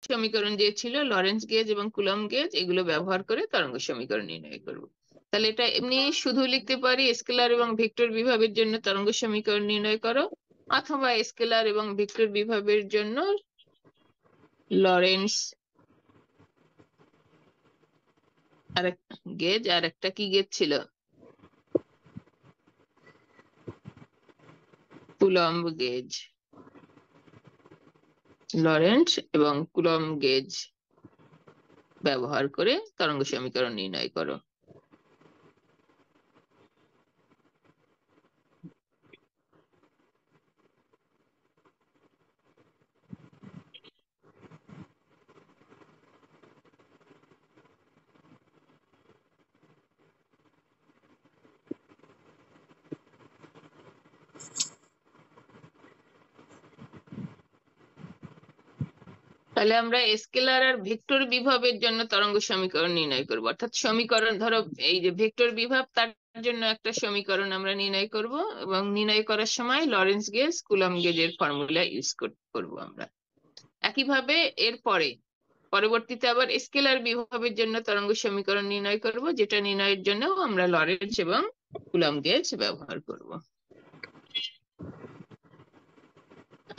সমীকরণ যে ছিল লরেন্স গেজ এবং কুলম্ব গেজ, এগুলো ব্যবহার করে তরঙ্গ সমীকরণ নির্ণয় করব। তাহলে এটা এমনি শুধু লিখতে পারি স্কেলার এবং ভেক্টর বিভবের জন্য তরঙ্গ সমীকরণ নির্ণয় করো, অথবা স্কেলার এবং ভেক্টর বিভবের জন্য লরেন্স আর গেজ, আর একটা কি গেজ ছিল, কুলম্ব গেজ, লরেন্স এবং কুলম্ব গেজ ব্যবহার করে তরঙ্গ সমীকরণ নির্ণয় করো। তাহলে আমরা স্কেলার আর ভেক্টর বিভবের জন্য তরঙ্গ সমীকরণ নির্ণয় করব, অর্থাৎ সমীকরণ ধরো এই যে ভেক্টর বিভব, তার জন্য একটা সমীকরণ আমরা নির্ণয় করব, এবং নির্ণয় করার সময় লরেন্স গেজ কুলম্ব গেজের ফর্মুলা ইউজ করব আমরা। একইভাবে এরপরে পরবর্তীতে আবার স্কেলার বিভবের জন্য তরঙ্গ সমীকরণ নির্ণয় করব, যেটা নির্ণয়ের জন্য আমরা লরেন্স এবং কুলম্ব গেজ ব্যবহার করব।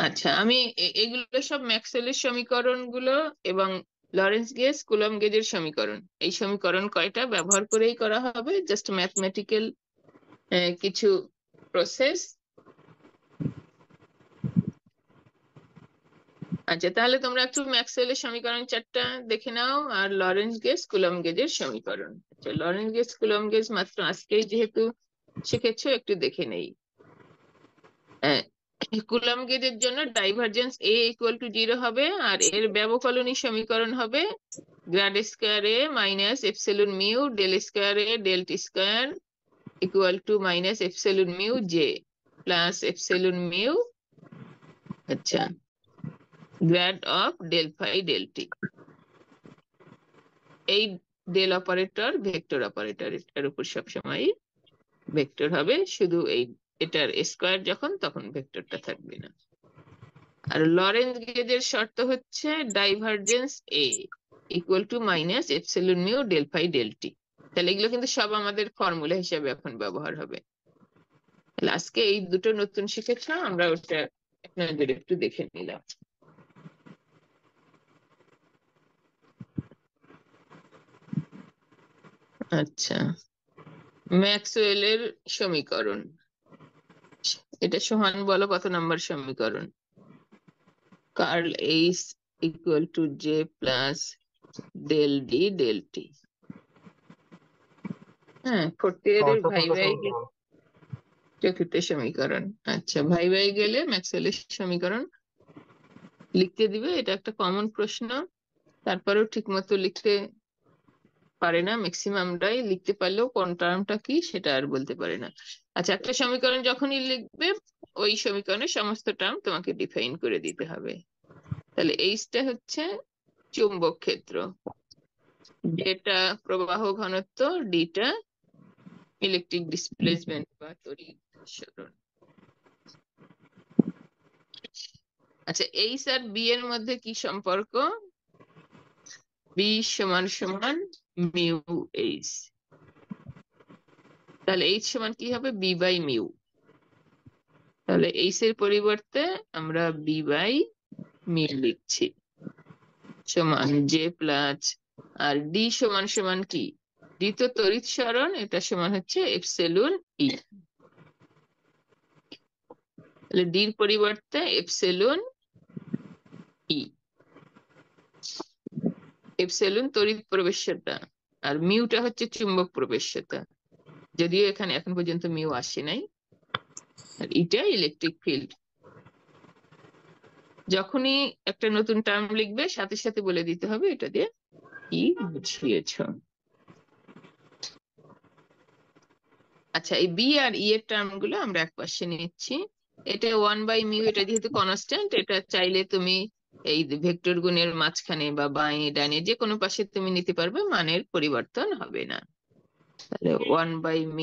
আচ্ছা, আমি এগুলো সব ম্যাক্সওয়েলের সমীকরণ গুলো এবং লরেন্স গেজ কুলম্ব গেজের সমীকরণ, এই সমীকরণ কয়টা ব্যবহার করেই করা হবে, জাস্ট ম্যাথমেটিক্যাল কিছু প্রসেস। আচ্ছা, তাহলে তোমরা একটু ম্যাক্সওয়েলের সমীকরণ চারটা দেখে নাও, আর লরেন্স গেজ কুলম্ব গেজের সমীকরণ। আচ্ছা, লরেন্স গেজ কুলম্ব গেজ মাত্র আজকেই যেহেতু শিখেছো, একটু দেখে নেই। কুলম্ব গেজের জন্য ডাইভারজেন্স এ ইকুয়াল টু 0 হবে, আর এর ব্যবকলনী সমীকরণ হবে grad square A minus epsilon mu del square A del T square equal to minus epsilon mu J plus epsilon mu, আচ্ছা, grad of del phi del টি। এই del operator vector operator, এটার উপর সবসময় ভেক্টর হবে, শুধু এই এটার square যখন, তখন ভেক্টরটা থাকবে না। আর লরেন্স গেজের শর্ত হচ্ছে divergence A equal to minus epsilon mu del phi del t. তাহলে এগুলো কিন্তু সব আমাদের ফর্মুলা হিসেবে এখন ব্যবহার হবে। তাহলে আজকে এই দুটো নতুন শিখেছ, আমরা ওটা আপনাদের একটু দেখে নিলাম। আচ্ছা, ম্যাক্সওয়েলের সমীকরণ, এটা সোহান বলো কত নম্বর সমীকরণ? Curl H equal to J plus del D del t. হ্যাঁ, ফোর্থ ইয়ারের ভাই ভাই চতুর্থ সমীকরণ। আচ্ছা, ভাই ভাই গেলে ম্যাক্সওয়েলের সমীকরণ লিখতে দিবে, এটা একটা কমন প্রশ্ন। তারপরেও ঠিক মতো লিখতে পারে না ম্যাক্সিমামটাই, লিখতে পারলেও কোন টার্মটা কি সেটা আর বলতে পারে না। আচ্ছা, একটা সমীকরণ যখনই লিখবে, ওই সমীকরণের সমস্ত টার্ম তোমাকে ডিফাইন করে দিতে হবে। তাহলে এইচটা হচ্ছে চুম্বক ক্ষেত্র, যেটা প্রবাহ ঘনত্ব, ডিটা ইলেকট্রিক ডিসপ্লেসমেন্ট বা তড়িৎ সরণ। আচ্ছা, এইচ আর বি এর মধ্যে কি সম্পর্ক? বি সমান সমান মিউ এইচ। তাহলে এইচ সমান কি হবে? B by mu. তাহলে এইচ এর পরিবর্তে আমরা বি বাই মিউ লিখছি, সমান জে প্লাস, আর ডি সমান সমান কি? ডি তো তড়িৎ সরণ, এটা সমান হচ্ছে এপসিলন ই। তাহলে ডির পরিবর্তে এপসিলন ই। এপসিলন তড়িৎ প্রবেশ্যতা, আর মিউটা হচ্ছে চুম্বক প্রবেশ্যতা, যদিও এখানে এখন পর্যন্ত মিউ আসে নাই। আর এটা ইলেকট্রিক ফিল্ড। যখনই একটা নতুন টার্ম লিখবে, সাথে সাথে বলে দিতে হবে এটা দিয়ে কি বুঝিয়েছ। আচ্ছা, এই বি আর ই এর টার্ম গুলো আমরা এক পাশে নিচ্ছি। এটা 1/μ, এটা যেহেতু কনস্ট্যান্ট, এটা চাইলে তুমি এই ভেক্টর গুণের মাঝখানে বা বাঁয়ে ডানে যে কোনো পাশে তুমি নিতে পারবে, মানের পরিবর্তন হবে না। তাহলে 1/μ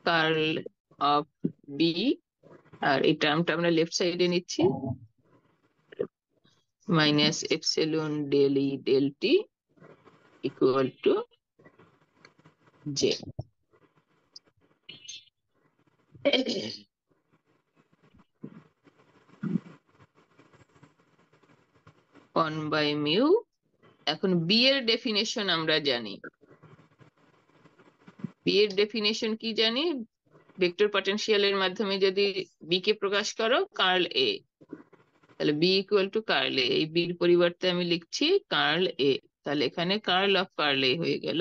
কার্ল অফ বি, আর এই টার্মটা আমরা লেফট সাইডে নিচ্ছি, minus epsilon del E del T equal to J. 1/μ। এখন বি এর ডেফিনেশন আমরা জানি। বি এর ডেফিনেশন কি জানি? ভেক্টর পটেনশিয়ালের মাধ্যমে যদি বি কে প্রকাশ করো কার্ল এ, তাহলে বি ইকুয়াল টু কার্ল এ। এই বির পরিবর্তে আমি লিখছি কার্ল এ, তাহলে এখানে কার্ল অফ কার্ল এ হয়ে গেল।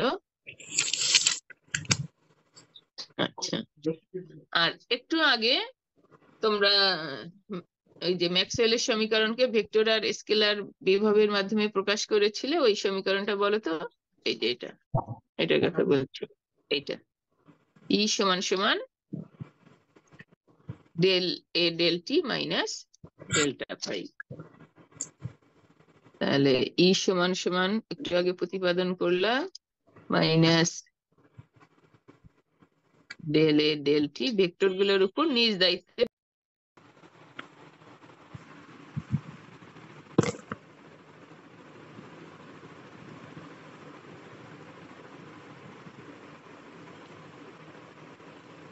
আচ্ছা, আর একটু আগে তোমরা ওই যে ম্যাক্সওয়েলের সমীকরণকে ভেক্টর আর স্কেলার বিভবের মাধ্যমে প্রকাশ করেছিলে, ওই সমীকরণটা বলো তো। এই যে এটার কথা বলছো, এইটা ই সমান সমান del A del T minus delta phi. তাহলে ই সমান সমান একটু আগে প্রতিপাদন করলাম minus del A del t, vector গুলোর উপর নিজ দায়িত্বে।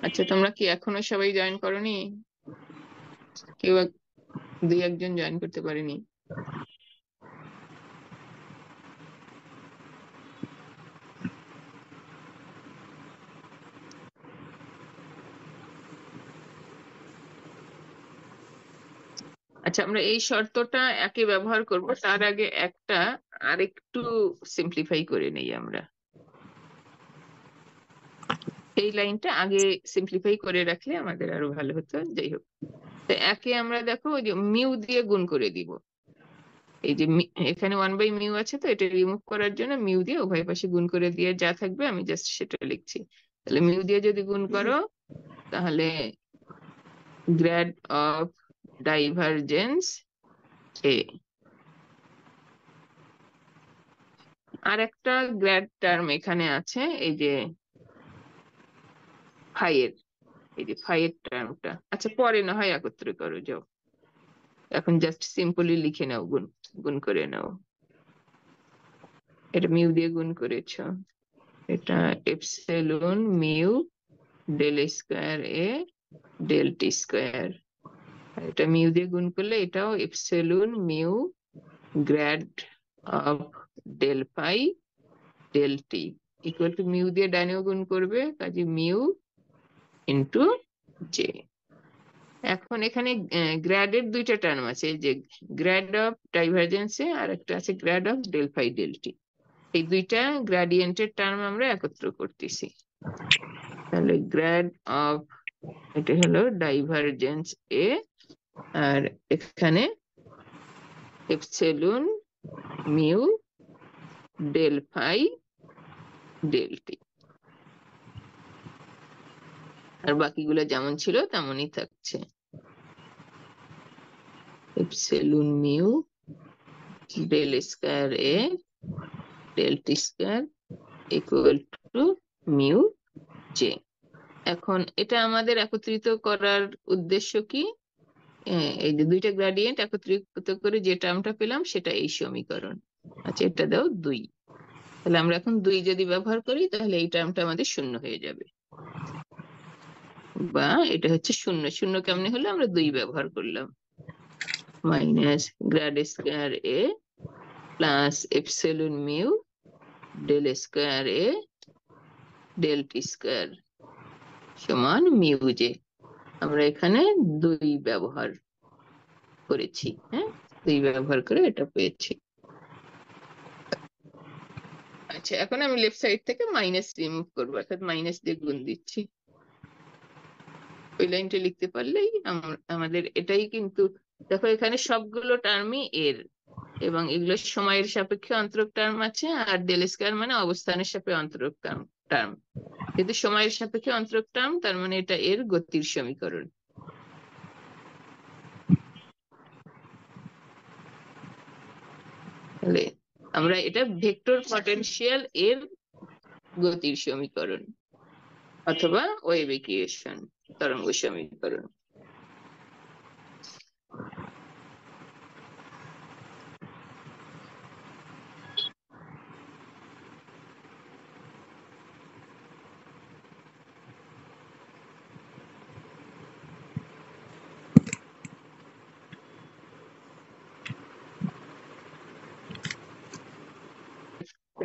আচ্ছা, তোমরা কি এখনো সবাই জয়েন করোনি? কেউ দুই একজন জয়েন করতে পারেনি? আচ্ছা, আমরা এই শর্তটা একে ব্যবহার করব, তার আগে একটা আরেকটু সিম্পলিফাই করে নেই আমরা। এই লাইনটা আগে সিম্পলিফাই করে রাখলে আমাদের আরো ভালো হতো। যাই হোক, তো একে আমরা দেখো ওই যে মিউ দিয়ে গুণ করে দিব। এই যে এখানে 1/μ আছে, তো এটা রিমুভ করার জন্য মিউ দিয়ে উভয় পাশে গুণ করে দিয়ে যা থাকবে আমি জাস্ট সেটা লিখছি। তাহলে মিউ দিয়ে যদি গুণ করো তাহলে গ্রেড অফ ডাইভারজেন্স এ। আর একটা গ্রেড টার্ম এখানে আছে, এই যে ফাই এর, এই যে ফাই এর টার্মটা। আচ্ছা, পরে না হয় একত্র করো, যাও এখন জাস্ট সিম্পলি লিখে নাও, গুণ গুণ করে নাও। এটা মিউ দিয়ে গুণ করেছো, এটা epsilon mu del square A del T square. এটা মিউ দিয়ে গুণ করলে এটাও epsilon mu grad of del phi del T equal to mu দিয়ে ডানেও গুণ করবে, কাজে মিউ ইন্টু জে। এখন এখানে গ্র্যাডের দুইটা টার্ম আছে, যে গ্র্যাড অফ ডাইভারজেন্সে আর একটা আছে grad of del phi del টি। এই দুইটা গ্রাডিয়েন্টের টার্ম আমরা একত্র করতেছি। তাহলে গ্র্যাড অফ, এটা হলো ডাইভারজেন্স এ, আর এখানে epsilon mu del phi del T. আর বাকিগুলো যেমন ছিল তেমনই থাকছে। Epsilon mu del square A del T square equal to mu J. এখন এটা আমাদের একত্রিত করার উদ্দেশ্য কি? এই যে দুইটা গ্রেডিয়েন্ট একত্রিত করে যে টার্মটা পেলাম সেটা এই সমীকরণ। আচ্ছা, এটা দাও 2। তাহলে আমরা এখন 2 যদি ব্যবহার করি তাহলে এই টার্মটা আমাদের শূন্য হয়ে যাবে, বা এটা হচ্ছে শূন্য। শূন্য কেমনে হলো? আমরা 2 ব্যবহার করলাম। Minus grad square A plus epsilon mu del square A del T square সমান মিউ জে। আমরা এখানে 2 ব্যবহার করেছি, হ্যাঁ, 2 ব্যবহার করে এটা পেয়েছি। আচ্ছা, এখন আমি লেফট সাইড থেকে মাইনাস রিমুভ করবো, অর্থাৎ মাইনাস দিয়ে গুণ দিচ্ছি। ওই লাইনটা লিখতে পারলেই আমাদের এটাই। কিন্তু দেখো এখানে সবগুলো টার্মই এর, এবং এগুলো সময়ের সাপেক্ষে অন্তরক টার্ম আছে, আর ডেল স্কয়ার মানে অবস্থানের সাপেক্ষে অন্তরক টার্ম। কিন্তু সময়ের সাপেক্ষে অন্তরক টার্ম, তার মানে এটা এর গতির সমীকরণ। তাহলে আমরা এটা ভেক্টর পটেনশিয়াল এর গতির সমীকরণ অথবা ওয়েভ ইকুয়েশন, তরঙ্গ সমীকরণ।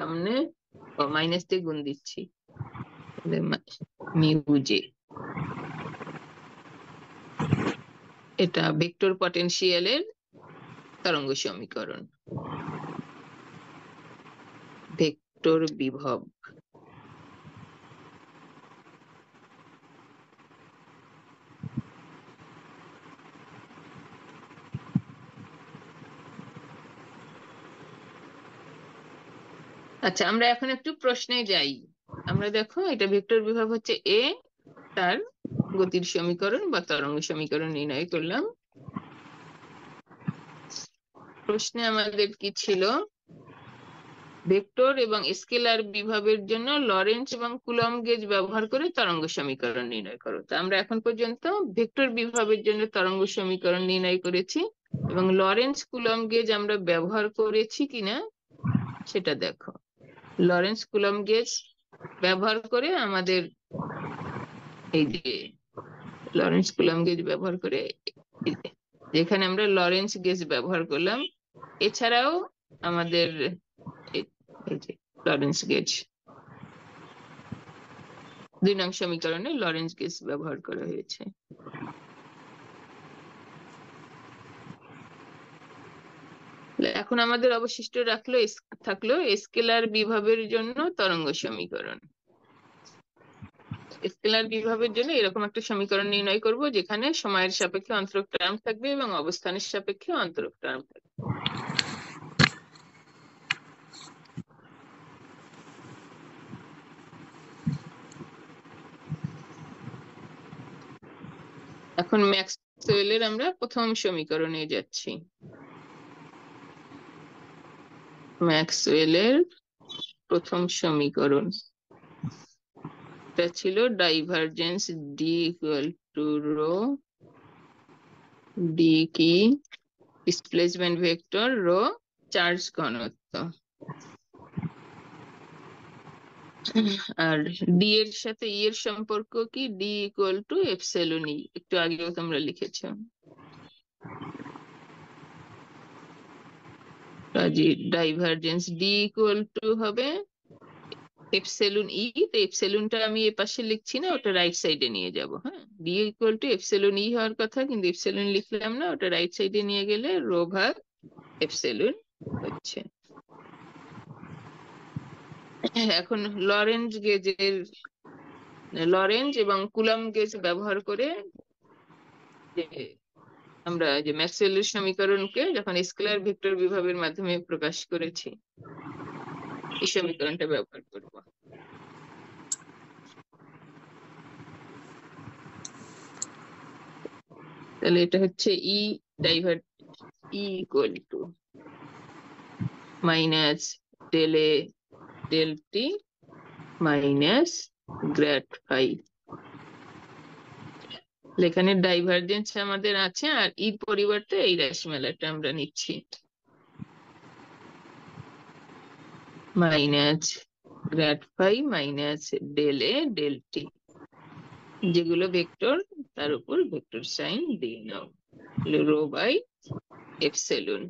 সামনে মাইনাস দিয়ে গুণ দিচ্ছি, মিউ জে। এটা ভেক্টর পটেনশিয়ালের তরঙ্গ সমীকরণ, ভেক্টর বিভব। আচ্ছা, আমরা এখন একটু প্রশ্নে যাই। আমরা দেখো, এটা ভেক্টর বিভব হচ্ছে এ, তার গতির সমীকরণ বা তরঙ্গ সমীকরণ নির্ণয় করলাম। প্রশ্নে আমাদের কি ছিল? ভেক্টর এবং স্কেলার বিভবের জন্য লরেন্জ এবং কুলম্ব গেজ ব্যবহার করে তরঙ্গ সমীকরণ নির্ণয় করো। তো আমরা এখন পর্যন্ত ভেক্টর বিভবের জন্য তরঙ্গ সমীকরণ নির্ণয় করেছি, এবং লরেন্জ কুলম্ব গেজ আমরা ব্যবহার করেছি কিনা সেটা দেখো। লরেন্জ কুলম্ব গেজ ব্যবহার করে আমাদের এই যে লরেন্জ কুলম্ব গেজ ব্যবহার করে যেখানে আমরা লরেন্জ গেজ ব্যবহার করলাম, এছাড়াও আমাদের এই যে লরেন্জ গেজ 2 নং সমীকরণে লরেন্জ গেজ ব্যবহার করা হয়েছে। এখন আমাদের অবশিষ্ট থাকলো স্কেলার বিভবের জন্য তরঙ্গ সমীকরণ। স্কেলার বিভবের জন্য এরকম একটা সমীকরণ নির্ণয় করব, যেখানে সময়ের সাপেক্ষে অন্তরক টার্ম থাকবে এবং অবস্থানের সাপেক্ষে অন্তরক টার্ম থাকবে। এখন ম্যাক্সওয়েলের আমরা প্রথম সমীকরণে যাচ্ছি। ম্যাক্সওয়েলের প্রথম সমীকরণ এটা ছিল divergence D equal to rho, D কি ডিসপ্লেসমেন্ট ভেক্টর, রো চার্জ ঘনত্ব, আর ডি এর সাথে ই এর সম্পর্ক কি? D equal to epsilon E, একটু আগেও তোমরা লিখেছো। কাজে ডাইভারজেন্স ডি ইকুয়াল টু হবে এপসিলন ই। তো এপসিলনটা আমি এ পাশে লিখছি না, ওটা রাইট সাইডে নিয়ে যাব। হ্যাঁ, ডি ইকুয়াল টু এপসিলন ই হওয়ার কথা, কিন্তু এপসিলন লিখলাম না, ওটা রাইট সাইডে নিয়ে গেলে রো ভাগ এপসিলন হচ্ছে। এখন লরেঞ্জ এবং কুলম্ব গেজ ব্যবহার করে যে আমরা যে ম্যাক্সওয়েলের সমীকরণকে যখন স্কেলার ভেক্টর বিভবের মাধ্যমে প্রকাশ করেছি, এই সমীকরণটা ব্যবহার করব। তাহলে এটা হচ্ছে E diver E equal to minus del A del T minus grad phi. এখানে ডাইভারজেন্স আমাদের আছে, আর ইর পরিবর্তে এই রাশিমালাটা আমরা নিচ্ছি, minus grad phi minus del A del T, যেগুলো ভেক্টর তার উপর ভেক্টর সাইন দিয়ে নাও, রো বাই এপসিলন।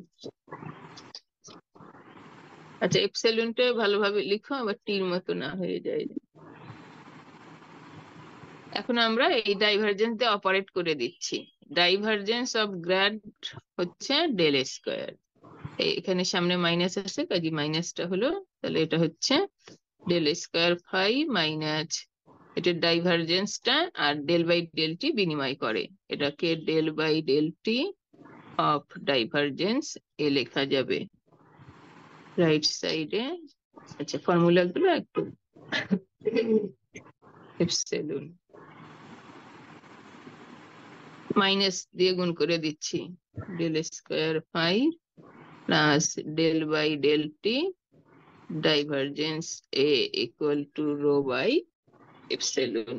আচ্ছা, এপসিলনটা ভালোভাবে লিখো, আবার টির মতো না হয়ে যায়। এখন আমরা এই ডাইভারজেন্স দিয়ে অপারেট করে দিচ্ছি। ডাইভারজেন্স অফ গ্র্যাড হচ্ছে ডেল স্কোয়ার, এখানে সামনে মাইনাস আছে, কাজে মাইনাসটা হলো, তাহলে এটা হচ্ছে ডেল স্কোয়ার ফাই মাইনাস, এটার ডাইভারজেন্সটা আর ডেল বাই ডেল টি বিনিময় করে, এটাকে del by del T of divergence A লেখা যাবে রাইট সাইডে। আচ্ছা, ফর্মুলা গুলো একটু এপসিলন মাইনাস দিয়ে গুণ করে দিচ্ছি, del square phi plus del by del t divergence A equal to rho by epsilon.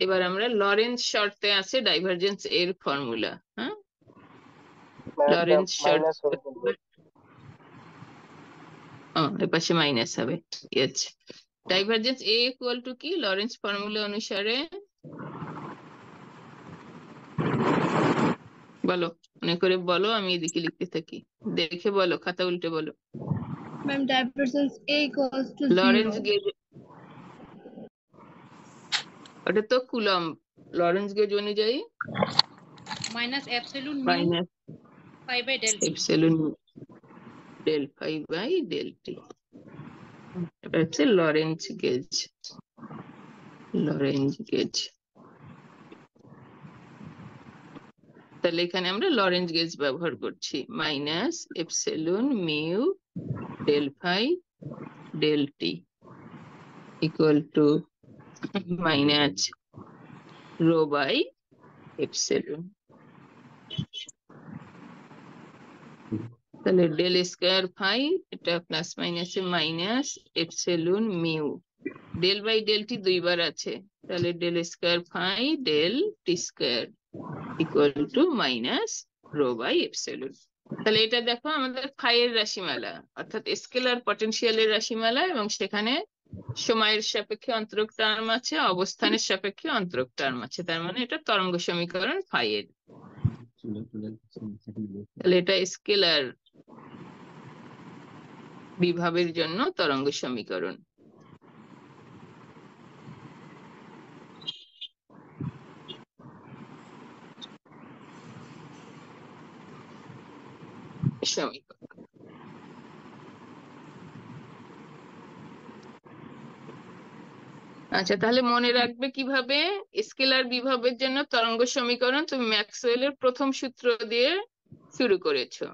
এবার আমরা লরেন্জ শর্তে আছে ডাইভারজেন্স এর ফর্মুলা। হ্যাঁ, লরেন্জ শর্ট এর পাশে মাইনাস হবে। ডাইভারজেন্স এ ইকুয়াল টু কি লরেন্জ ফর্মুলা অনুসারে? বলো, মনে করে বলো, আমি এদিকে লিখতে থাকি, দেখে বলো, খাতা উল্টে বলো। Ma'am, divergence A equals to Lorenz 0. Gauge, ওটা তো কুলম্ব। লরেন্স গেজ অনুযায়ী minus epsilon mu minus phi by del t. Epsilon del phi by del t, এটা হচ্ছে লরেন্স গেজ। লরেন্স গেজ, তাহলে এখানে আমরা লরেন্স গেজ ব্যবহার করছি। Minus epsilon mu del phi del T equal to minus rho by epsilon. তাহলে del square phi, এটা plus মাইনাসে minus epsilon mu, del by del t দুইবার আছে, তাহলে del square phi del T square equal to minus rho by epsilon. তাহলে এটা দেখো আমাদের ফাই এর রাশিমালা, অর্থাৎ স্কেলার পটেনশিয়ালের রাশিমালা, এবং সেখানে সময়ের সাপেক্ষে অন্তরক টার্ম আছে, অবস্থানের সাপেক্ষে অন্তরক টার্ম আছে, তার মানে এটা তরঙ্গ সমীকরণ ফাই এর। তাহলে এটা স্কেলার বিভবের জন্য তরঙ্গ সমীকরণ। সমীকরণ আচ্ছা, তাহলে মনে রাখবে কিভাবে স্কেলার বিভবের জন্য তরঙ্গ সমীকরণ? তুমি ম্যাক্সওয়েলের প্রথম সূত্র দিয়ে শুরু করেছো,